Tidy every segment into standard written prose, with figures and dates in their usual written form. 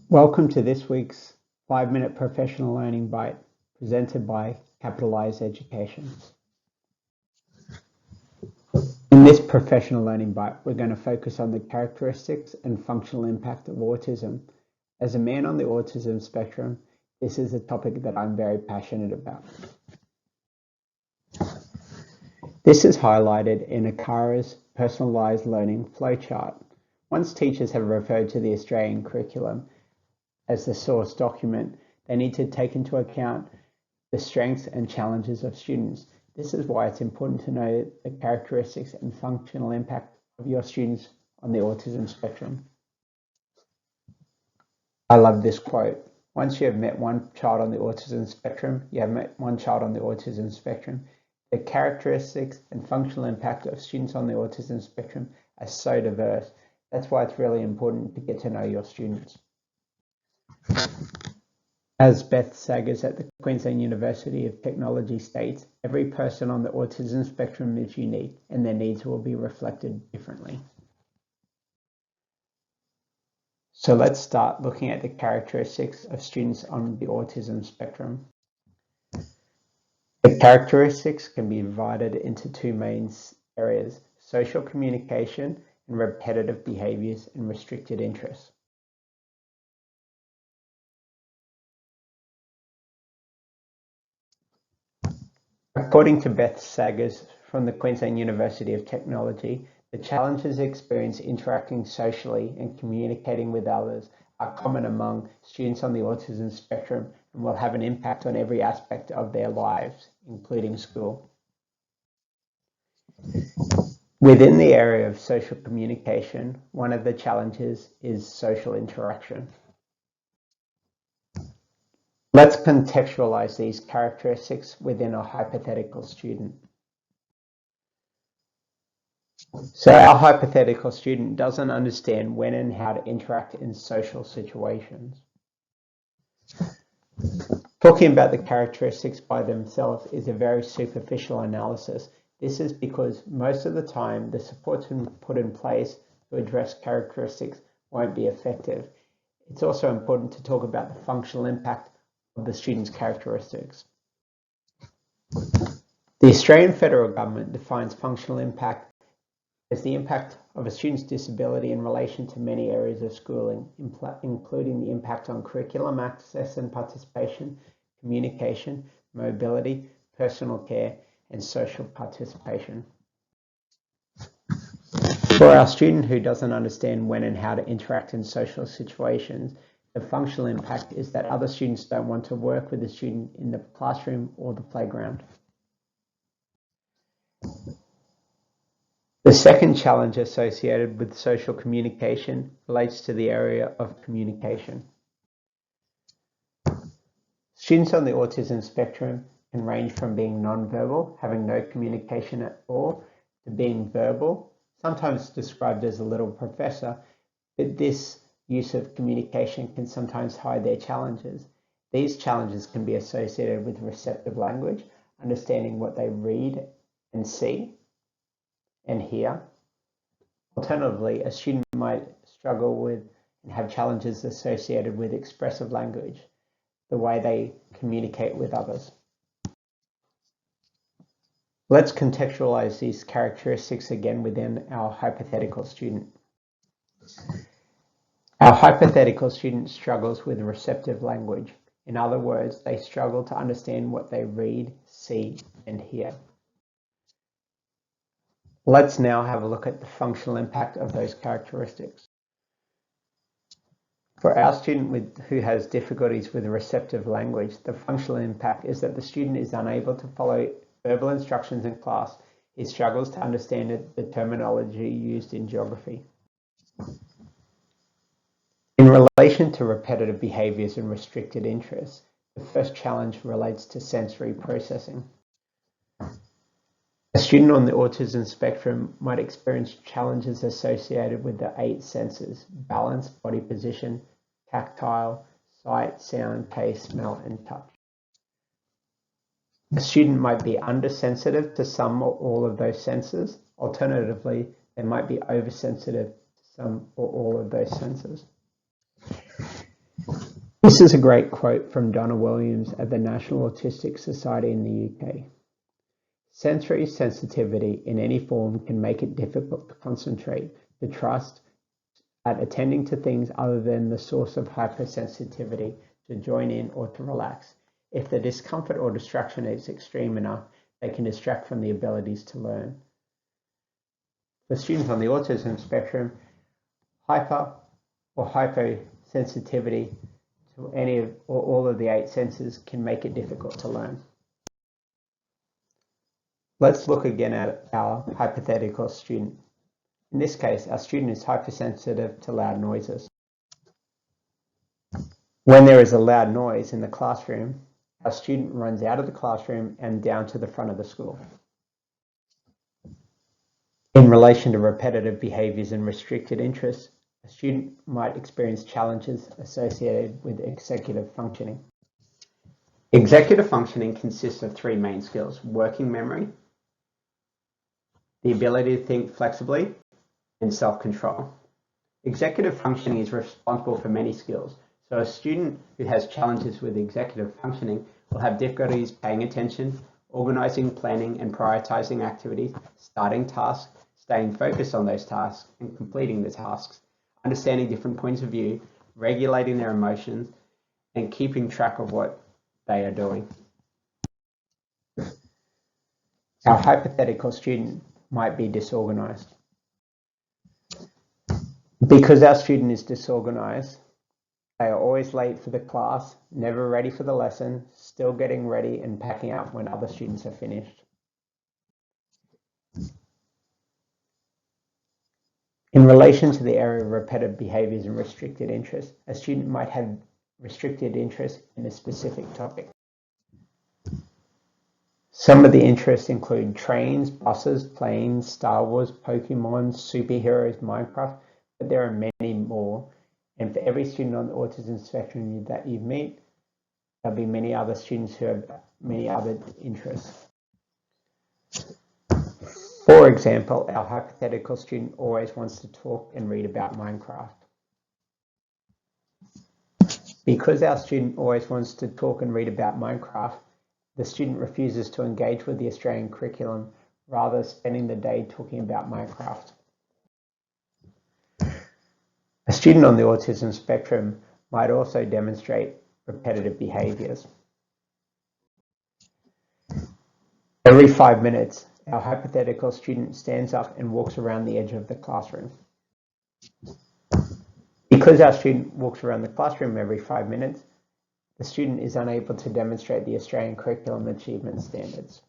Welcome to this week's 5-minute professional learning bite presented by CAPITALISE Education. In this professional learning bite, we're going to focus on the characteristics and functional impact of autism. As a man on the autism spectrum, this is a topic that I'm very passionate about. This is highlighted in ACARA's personalised learning flowchart. Once teachers have referred to the Australian curriculum as the source document, they need to take into account the strengths and challenges of students. This is why it's important to know the characteristics and functional impact of your students on the autism spectrum. I love this quote. Once you have met one child on the autism spectrum, you have met one child on the autism spectrum. The characteristics and functional impact of students on the autism spectrum are so diverse. That's why it's really important to get to know your students. As Beth Saggers at the Queensland University of Technology states, every person on the autism spectrum is unique and their needs will be reflected differently. So let's start looking at the characteristics of students on the autism spectrum. The characteristics can be divided into two main areas: social communication and repetitive behaviours and restricted interests. According to Beth Saggers from the Queensland University of Technology, the challenges experienced interacting socially and communicating with others are common among students on the autism spectrum and will have an impact on every aspect of their lives, including school. Within the area of social communication, one of the challenges is social interaction. Let's contextualize these characteristics within a hypothetical student. So our hypothetical student doesn't understand when and how to interact in social situations. Talking about the characteristics by themselves is a very superficial analysis. This is because most of the time the supports put in place to address characteristics won't be effective. It's also important to talk about the functional impact of the student's characteristics. The Australian federal government defines functional impact as the impact of a student's disability in relation to many areas of schooling, including the impact on curriculum access and participation, communication, mobility, personal care, and social participation. For our student who doesn't understand when and how to interact in social situations, the functional impact is that other students don't want to work with the student in the classroom or the playground. The second challenge associated with social communication relates to the area of communication. Students on the autism spectrum can range from being non-verbal, having no communication at all, to being verbal, sometimes described as a little professor, but this use of communication can sometimes hide their challenges. These challenges can be associated with receptive language, understanding what they read and see and hear. Alternatively, a student might struggle with and have challenges associated with expressive language, the way they communicate with others. Let's contextualize these characteristics again within our hypothetical student. Our hypothetical student struggles with receptive language. In other words, they struggle to understand what they read, see, and hear. Let's now have a look at the functional impact of those characteristics. For our student who has difficulties with receptive language, the functional impact is that the student is unable to follow verbal instructions in class. He struggles to understand the terminology used in geography. In relation to repetitive behaviours and restricted interests, the first challenge relates to sensory processing. A student on the autism spectrum might experience challenges associated with the 8 senses: balance, body position, tactile, sight, sound, taste, smell, and touch. A student might be undersensitive to some or all of those senses. Alternatively, they might be oversensitive to some or all of those senses. This is a great quote from Donna Williams at the National Autistic Society in the UK. Sensory sensitivity in any form can make it difficult to concentrate, to trust at attending to things other than the source of hypersensitivity, to join in or to relax. If the discomfort or distraction is extreme enough, they can distract from the abilities to learn. For students on the autism spectrum, hyper or hyposensitivity to any of or all of the 8 senses can make it difficult to learn. Let's look again at our hypothetical student. In this case, our student is hypersensitive to loud noises. When there is a loud noise in the classroom, our student runs out of the classroom and down to the front of the school. In relation to repetitive behaviours and restricted interests, a student might experience challenges associated with executive functioning. Executive functioning consists of 3 main skills: working memory, the ability to think flexibly, and self-control. Executive functioning is responsible for many skills. So a student who has challenges with executive functioning will have difficulties paying attention, organising, planning and prioritising activities, starting tasks, staying focused on those tasks and completing the tasks, understanding different points of view, regulating their emotions, and keeping track of what they are doing. Our hypothetical student might be disorganized. Because our student is disorganized, they are always late for the class, never ready for the lesson, still getting ready and packing up when other students are finished. In relation to the area of repetitive behaviours and restricted interests, a student might have restricted interest in a specific topic. Some of the interests include trains, buses, planes, Star Wars, Pokemon, superheroes, Minecraft, but there are many more. And for every student on the autism spectrum that you meet, there'll be many other students who have many other interests. For example, our hypothetical student always wants to talk and read about Minecraft. Because our student always wants to talk and read about Minecraft, the student refuses to engage with the Australian curriculum, rather spending the day talking about Minecraft. A student on the autism spectrum might also demonstrate repetitive behaviours. Every 5 minutes, our hypothetical student stands up and walks around the edge of the classroom. Because our student walks around the classroom every 5 minutes, the student is unable to demonstrate the Australian curriculum achievement standards.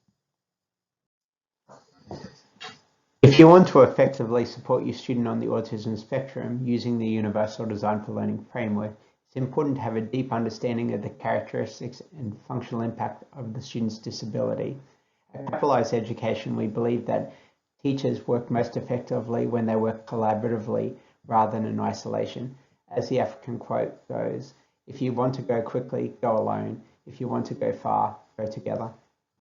If you want to effectively support your student on the autism spectrum using the Universal Design for Learning framework, it's important to have a deep understanding of the characteristics and functional impact of the student's disability. At CAPITALISE Education, we believe that teachers work most effectively when they work collaboratively rather than in isolation. As the African quote goes, "If you want to go quickly, go alone. If you want to go far, go together."